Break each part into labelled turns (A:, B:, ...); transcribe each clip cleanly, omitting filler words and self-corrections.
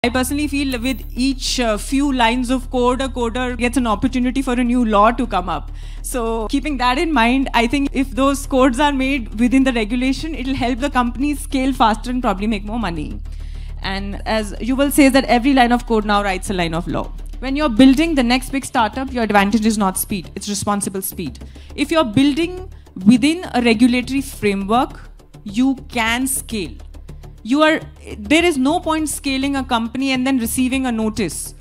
A: I personally feel with each few lines of code, a coder gets an opportunity for a new law to come up. So keeping that in mind, I think if those codes are made within the regulation, it will help the companies scale faster and probably make more money. And as Yuval says that every line of code now writes a line of law. When you're building the next big startup, your advantage is not speed, it's responsible speed. If you're building within a regulatory framework, you can scale. There is no point scaling a company and then receiving a notice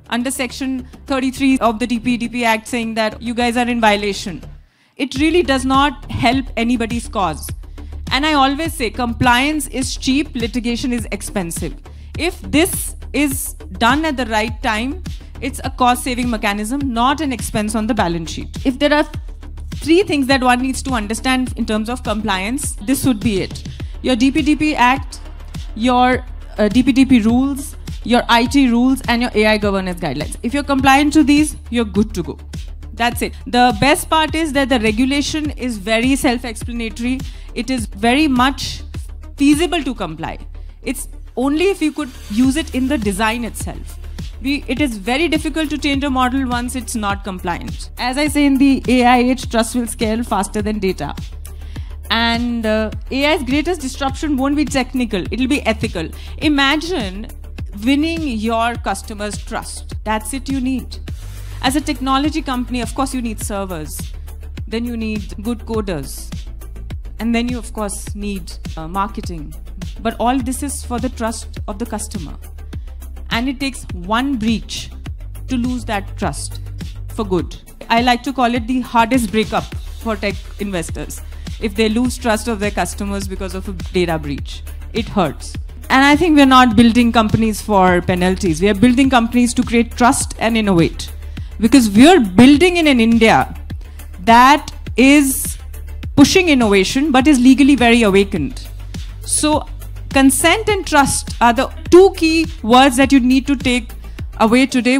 A: under section 33 of the DPDP Act saying that you guys are in violation. It really does not help anybody's cause. And I always say compliance is cheap, litigation is expensive. If this is done at the right time, it's a cost-saving mechanism, not an expense on the balance sheet. If there are three things that one needs to understand in terms of compliance, this would be it. Your DPDP Act, your DPDP rules, your IT rules, and your AI governance guidelines. If you're compliant to these, you're good to go. That's it. The best part is that the regulation is very self-explanatory. It is very much feasible to comply. It's only if you could use it in the design itself. It is very difficult to change a model once it's not compliant. As I say in the AI age, trust will scale faster than data. And AI's greatest disruption won't be technical, it'll be ethical. Imagine winning your customers' trust. That's it you need. As a technology company, of course you need servers. Then you need good coders. And then you of course need marketing. But all this is for the trust of the customer. And it takes one breach to lose that trust for good. I like to call it the hardest breakup for tech investors. If they lose trust of their customers because of a data breach, it hurts. And I think we're not building companies for penalties. We are building companies to create trust and innovate. Because we're building in an India that is pushing innovation but is legally very awakened. So consent and trust are the two key words that you need to take away today.